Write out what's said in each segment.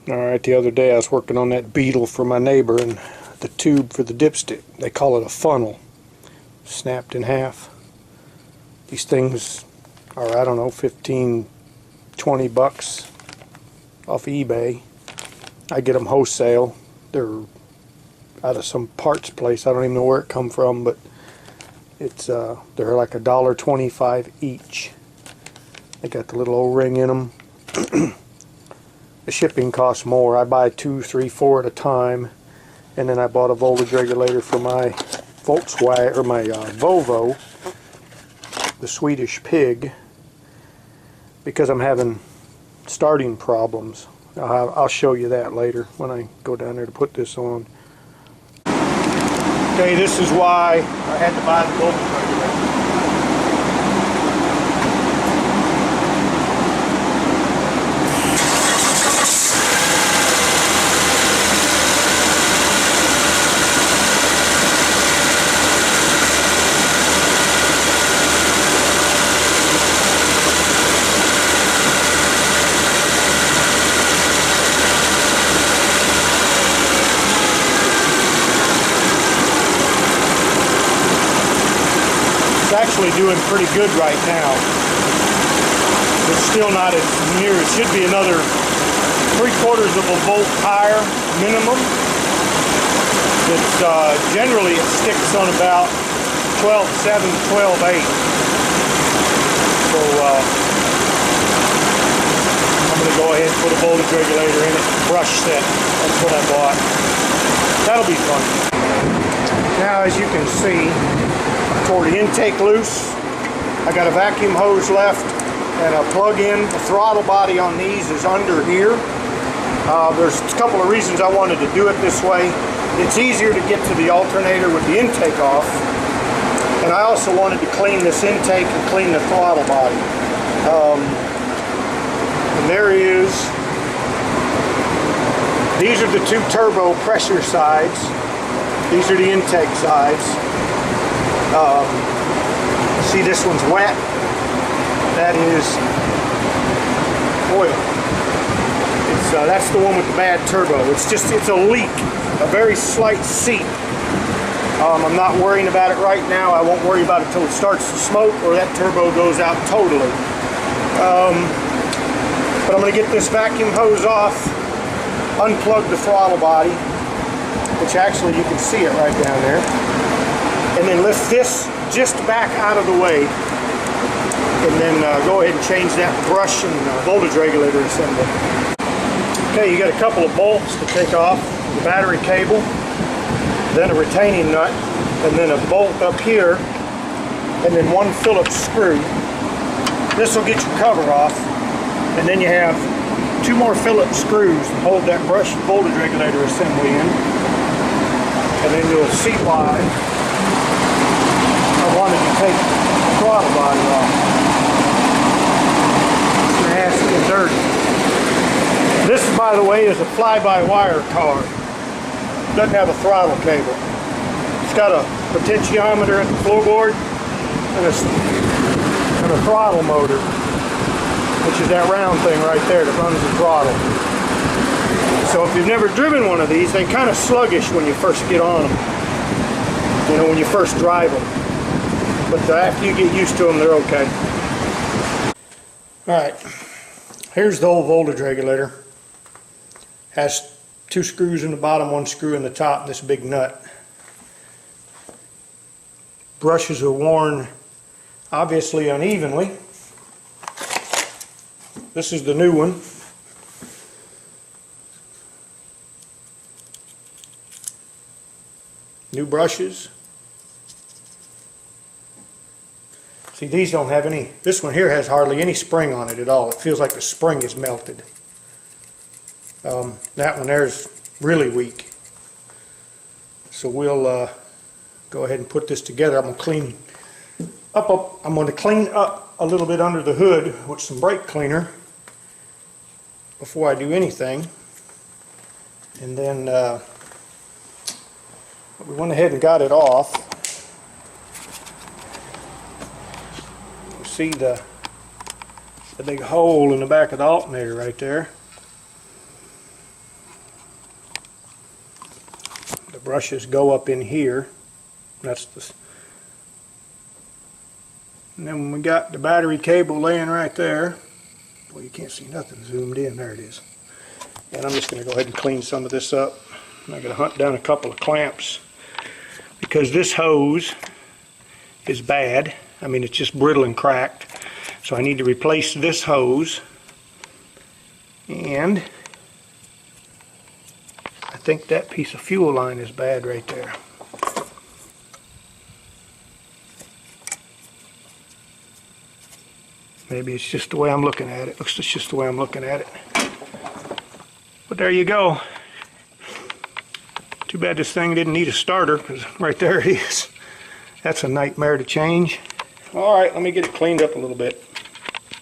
Alright, the other day I was working on that Beetel for my neighbor, and the tube for the dipstick, they call it a funnel, snapped in half. These things are, I don't know, 15, 20 bucks off eBay. I get them wholesale. They're out of some parts place. I don't even know where it come from, but it's they're like $1.25 each. They got the little O-ring in them. The shipping costs more. I buy 2, 3, 4 at a time, and then I bought a voltage regulator for my Volkswagen, or my Volvo, the Swedish Pig, because I'm having starting problems. I'll show you that later when I go down there to put this on. Okay, this is why I had to buy the voltage regulator. Actually doing pretty good right now. It's still not as near. It should be another 3/4 of a volt higher minimum. It's generally it sticks on about 12.7, 12.8. So I'm going to go ahead and put a voltage regulator in it. Brush set. That's what I bought. That'll be fun. Now, as you can see, tore the intake loose. I got a vacuum hose left and a plug-in. The throttle body on these is under here. There's a couple of reasons I wanted to do it this way. It's easier to get to the alternator with the intake off, and I also wanted to clean this intake and clean the throttle body. And there is. These are the 2 turbo pressure sides. These are the intake sides. See, this one's wet. That is oil. That's the one with the bad turbo. It's a leak, a very slight seep. I'm not worrying about it right now. I won't worry about it until it starts to smoke or that turbo goes out totally. But I'm going to get this vacuum hose off, unplug the throttle body, which actually you can see it right down there, and then lift this just back out of the way, and then go ahead and change that brush and voltage regulator assembly. Okay, you got a couple of bolts to take off, the battery cable, then a retaining nut, and then a bolt up here, and then 1 Phillips screw. This will get your cover off, and then you have 2 more Phillips screws to hold that brush and voltage regulator assembly in, and then you'll see why I wanted to take the throttle body off. It's nasty and dirty. This, by the way, is a fly-by-wire car. It doesn't have a throttle cable. It's got a potentiometer at the floorboard and a throttle motor, which is that round thing right there that runs the throttle. So if you've never driven one of these, they're kind of sluggish when you first get on them. You know, when you first drive them. But after you get used to them, they're okay. Alright, here's the old voltage regulator. Has 2 screws in the bottom, 1 screw in the top, and this big nut. Brushes are worn obviously unevenly. This is the new one. New brushes. See, these don't have any, this one here has hardly any spring on it at all. It feels like the spring is melted. That one there is really weak. So we'll go ahead and put this together. I'm going to clean up a little bit under the hood with some brake cleaner before I do anything. And then we went ahead and got it off. See the big hole in the back of the alternator right there. brushes go up in here. That's the. And then we got the battery cable laying right there. Well, you can't see nothing zoomed in. There it is. And I'm just going to go ahead and clean some of this up. I'm going to hunt down a couple of clamps because this hose is bad. I mean, it's just brittle and cracked. So I need to replace this hose. And I think that piece of fuel line is bad right there. Maybe it's just the way I'm looking at it. Looks just the way I'm looking at it. But there you go. Too bad this thing didn't need a starter, because right there it is. That's a nightmare to change. Alright, let me get it cleaned up a little bit.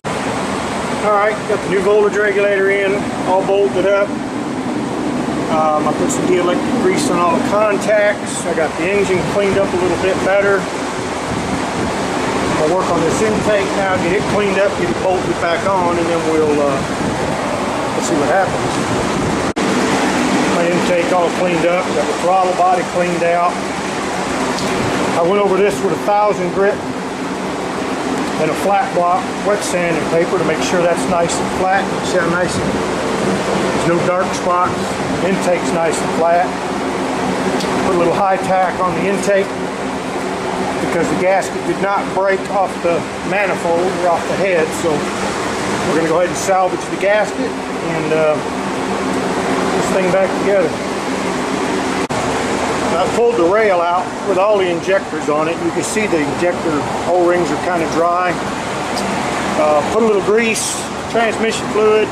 Alright, got the new voltage regulator in, all bolted up. I put some dielectric grease on all the contacts. I got the engine cleaned up a little bit better. I'll work on this intake now, get it cleaned up, get it bolted back on, and then we'll let's see what happens. My intake all cleaned up, got the throttle body cleaned out. I went over this with a 1000 grit and a flat block wet sanding paper to make sure that's nice and flat. See how nice and there's no dark spots. Intake's nice and flat. Put a little high tack on the intake because the gasket did not break off the manifold or off the head, so we're going to go ahead and salvage the gasket and put this thing back together. I pulled the rail out with all the injectors on it. You can see the injector O-rings are kind of dry. Put a little grease, transmission fluid,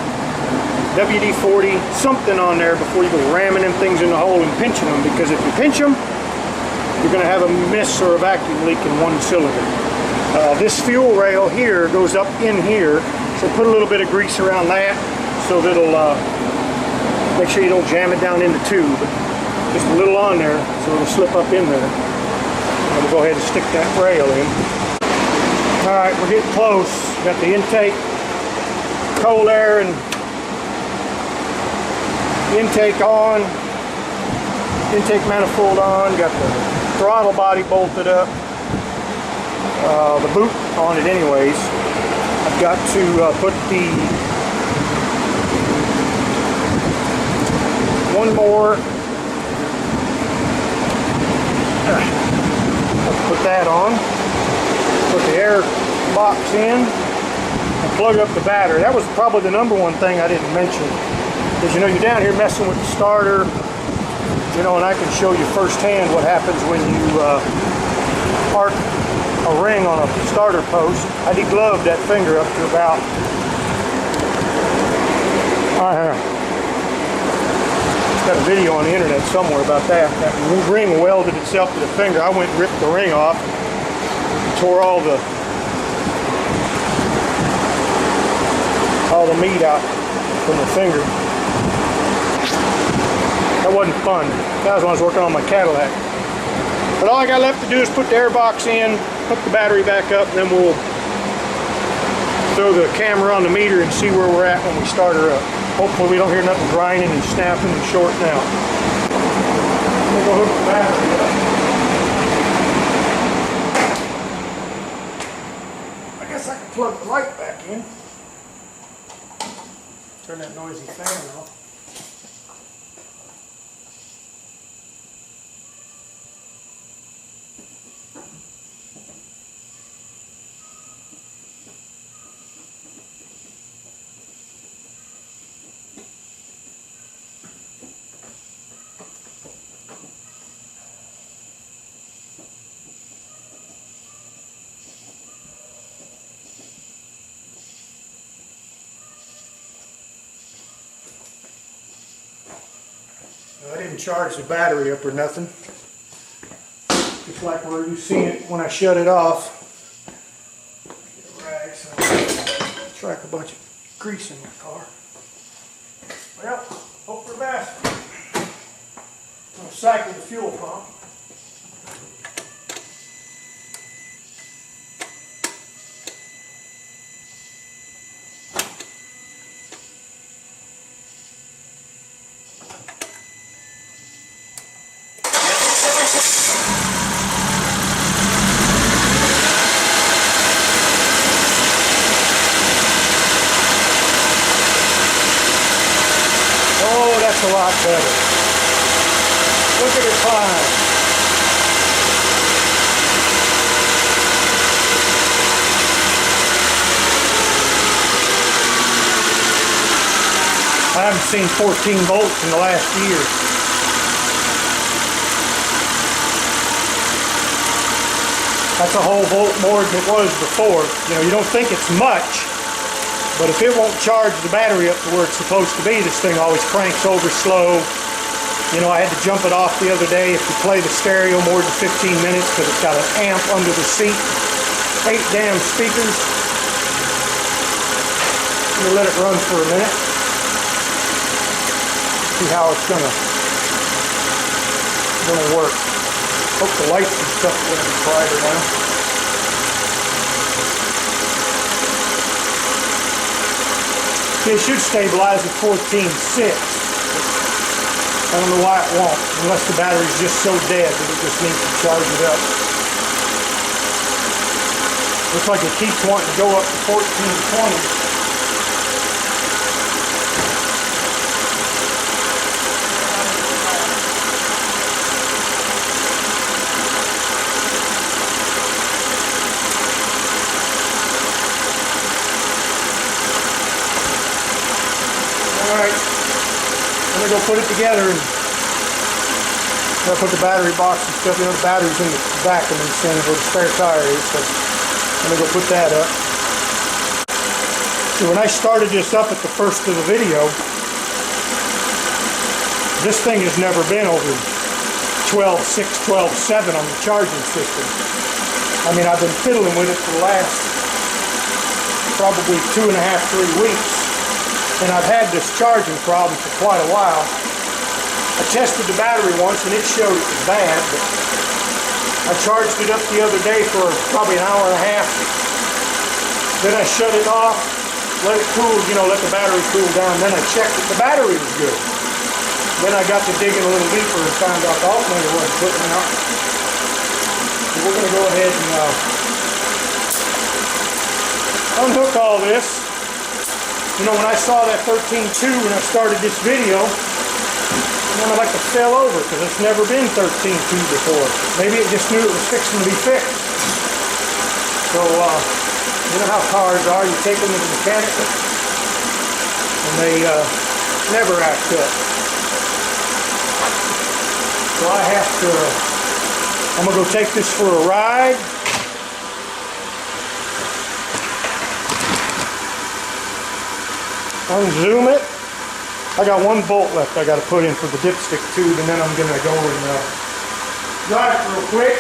WD-40, something on there before you go ramming them things in the hole and pinching them, because if you pinch them, you're going to have a miss or a vacuum leak in one cylinder. This fuel rail here goes up in here, so put a little bit of grease around that so that it'll make sure you don't jam it down in the tube. Just a little on there so it'll slip up in there. I'm going to go ahead and stick that rail in. Alright, we're getting close. Got the intake, cold air and intake on, intake manifold on, got the throttle body bolted up, the boot on it anyways. I've got to put the one more, put that on, put the air box in, and plug up the battery. That was probably the number one thing I didn't mention. Because, you know, you're down here messing with the starter, you know, and I can show you firsthand what happens when you arc a ring on a starter post. I degloved that finger up to about, got a video on the internet somewhere about that. That ring welded itself to the finger. I went and ripped the ring off, tore all the meat out from the finger. That wasn't fun. That was when I was working on my Cadillac. But all I got left to do is put the air box in, hook the battery back up, and then we'll throw the camera on the meter and see where we're at when we start her up. Hopefully we don't hear nothing grinding and snapping and shorting out. We'll go hook the battery up. I guess I can plug the light back in. Turn that noisy fan off. I didn't charge the battery up or nothing. Just like where you seen it when I shut it off. Get a rag so I can track a bunch of grease in my car. Well, hope for the best. I'm going to cycle the fuel pump. That's a lot better. Look at it climb. I haven't seen 14 volts in the last year. That's a whole volt more than it was before. You know, you don't think it's much, but if it won't charge the battery up to where it's supposed to be, this thing always cranks over slow. You know, I had to jump it off the other day if you play the stereo more than 15 minutes because it's got an amp under the seat. 8 damn speakers. I'm gonna let it run for a minute. See how it's gonna work. Hope the lights and stuff are gonna be brighter now. See, it should stabilize at 14.6. I don't know why it won't, unless the battery's just so dead that it just needs to charge it up. Looks like it keeps wanting to go up to 14.20. Alright, I'm going to go put it together and I'll put the battery box and stuff, you know, the battery's in the back of this thing where the spare tire is, so I'm going to go put that up. So when I started this up at the first of the video, this thing has never been over 12.6, 12.7 on the charging system. I mean, I've been fiddling with it for the last probably 2.5, 3 weeks. And I've had this charging problem for quite a while. I tested the battery once and it showed it was bad, but I charged it up the other day for probably an hour and a half. Then I shut it off, let it cool, you know, let the battery cool down. Then I checked that the battery was good. Then I got to digging a little deeper and found out the alternator wasn't putting out. So we're going to go ahead and unhook all this. You know, when I saw that 13.2 when I started this video, I like to fell over because it's never been 13.2 before. Maybe it just knew it was fixing to be fixed. So, you know how cars are. You take them to the mechanic and they never act up. So I have to, I'm going to go take this for a ride. Unzoom it. I got 1 bolt left I got to put in for the dipstick tube, and then I'm going to go and drive it real quick.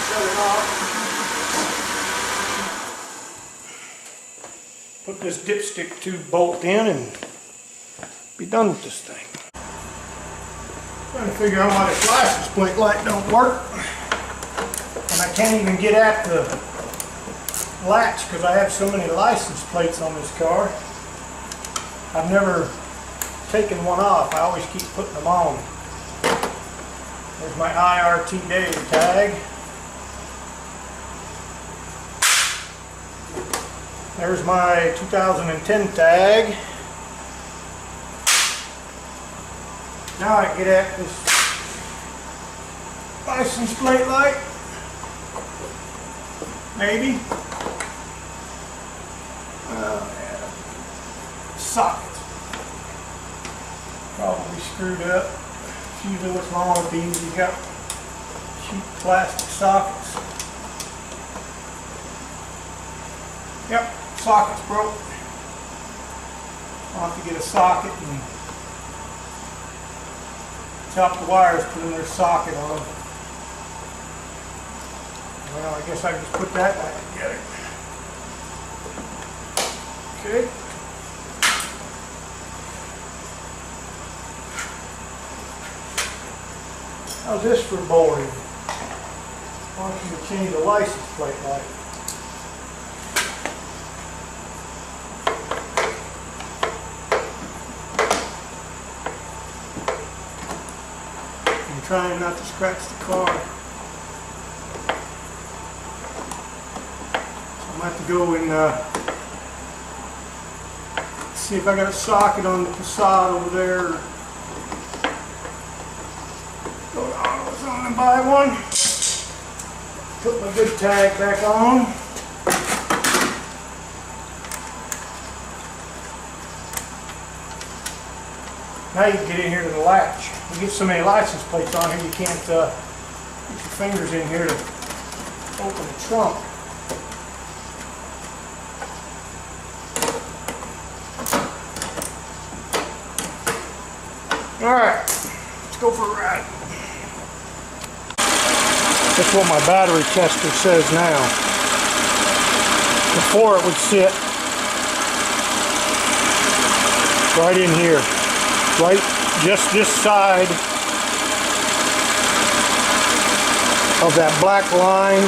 Shut it off. Put this dipstick tube bolt in and be done with this thing. Trying to figure out why this license plate light don't work, and I can't even get at the latch because I have so many license plates on this car. I've never taken one off. I always keep putting them on. There's my IRT day tag. There's my 2010 tag. Now I can get at this license plate light. Maybe. Socket. Probably screwed up. That's usually what's wrong with these. You got cheap plastic sockets. Yep, socket's broke. I'll have to get a socket and chop the wires, put in their socket on. Well, I guess I can just put that back together. Okay. How's this for boring? I want you to change the license plate light. I'm trying not to scratch the car. So I'm going to have to go and see if I got a socket on the facade over there. Go to AutoZone and buy one. Put my good tag back on. Now you can get in here to the latch. You get so many license plates on here you can't get your fingers in here to open the trunk. Alright, let's go for a ride. That's what my battery tester says now. Before it would sit right in here. Right just this side of that black line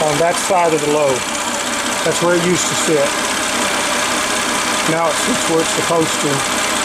on that side of the load. That's where it used to sit. Now it sits where it's supposed to.